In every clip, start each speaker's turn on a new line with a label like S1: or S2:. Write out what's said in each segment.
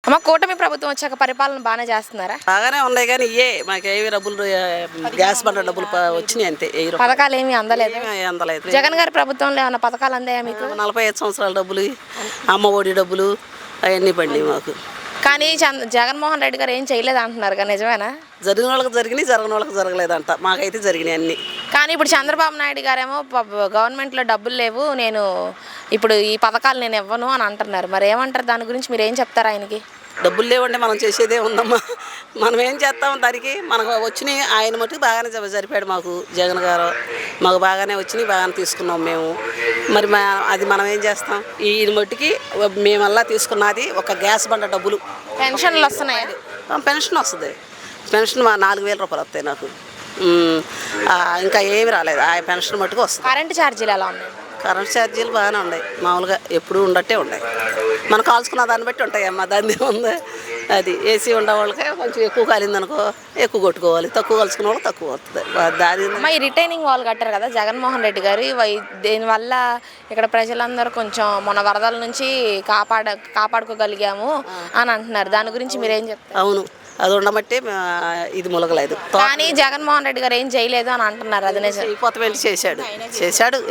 S1: అమ్మ కూటమి ప్రభుత్వం వచ్చాక పరిపాలన బాగానే చేస్తున్నారా?
S2: బాగానే ఉన్నాయి కానీ మాకేవి డబ్బులు గ్యాస్ బండ డబ్బులు వచ్చినాయి అంతే.
S1: పథకాలు ఏమీ అందలేదు.
S2: అందలేదు.
S1: జగన్ గారి ప్రభుత్వంలో ఏమైనా పథకాలు అందాయా మీకు?
S2: 45 సంవత్సరాల డబ్బులు, అమ్మ ఒడి డబ్బులు అవన్నీ పండి మాకు.
S1: కానీ జగన్మోహన్ రెడ్డి గారు ఏం చేయలేదు అంటున్నారు కదా, నిజమేనా?
S2: జరిగిన వాళ్ళకి జరిగినాయి, జరగని వాళ్ళకి జరగలేదంట. మాకైతే జరిగినాయి అన్ని.
S1: కానీ ఇప్పుడు చంద్రబాబు నాయుడు గారేమో గవర్నమెంట్లో డబ్బులు లేవు, నేను ఇప్పుడు ఈ పథకాలు నేను ఇవ్వను అని అంటున్నారు. మరి ఏమంటారు దాని గురించి, మీరు ఏం చెప్తారు ఆయనకి?
S2: డబ్బులు లేవంటే మనం చేసేదే ఉందమ్మా. మనం ఏం చేస్తాం దానికి? మనకు వచ్చినాయి. ఆయన మటుకు బాగానే సరిపోయాడు మాకు. జగన్ గారు మాకు బాగానే వచ్చినాయి, బాగానే తీసుకున్నాం మేము. మరి అది మనం ఏం చేస్తాం? ఈ మట్టుకి మేమల్లా తీసుకున్నది ఒక గ్యాస్ బండ డబ్బులు.
S1: పెన్షన్లు వస్తున్నాయా?
S2: పెన్షన్ వస్తుంది. పెన్షన్ 4000 రూపాయలు వస్తాయి నాకు. ఇంకా ఏమి రాలేదు. ఆ పెన్షన్ మట్టుకు వస్తుంది.
S1: కరెంటు ఛార్జీలు ఎలా ఉన్నాయి?
S2: కరెంట్ ఛార్జీలు బాగానే ఉన్నాయి, మామూలుగా ఎప్పుడు ఉండట్టే ఉన్నాయి. మనం కాల్చుకున్న దాన్ని బట్టి ఉంటాయి అమ్మ. దాన్ని ఉంది. అది ఏసీ ఉండే వాళ్ళకి కొంచెం ఎక్కువ కాలిందనుకో ఎక్కువ కొట్టుకోవాలి, తక్కువ కలుసుకున్న వాళ్ళకి తక్కువ వస్తుంది. దాని
S1: ఈ రిటైనింగ్ వాల్ కట్టారు కదా జగన్మోహన్ రెడ్డి గారు, దీనివల్ల ఇక్కడ ప్రజలందరూ కొంచెం మన వరదల నుంచి కాపాడుకోగలిగాము అని అంటున్నారు. దాని గురించి మీరు ఏం చెప్తారు?
S2: అవును, అది ఉండబట్టే ఇది ములగలేదు.
S1: కానీ జగన్మోహన్ రెడ్డి గారు ఏం చేయలేదు అని అంటున్నారు. అది
S2: కొత్తపల్లి చేశాడు.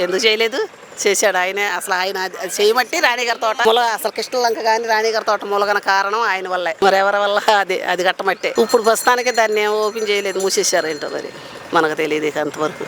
S2: ఎందుకు చేయలేదు? చేశాడు ఆయనే. అసలు ఆయన చేయబట్టి రాణిగారి తోట అసలు కృష్ణలంక కానీ రాణిగారి తోట మూలగన కారణం ఆయన వల్లే. మరి ఎవరి వల్ల? అది కట్టమట్టే. ఇప్పుడు ప్రస్తుతానికి దాన్ని ఓపెన్ చేయలేదు, మూసేశారు ఏంటో మరి మనకు తెలియదు అంతవరకు.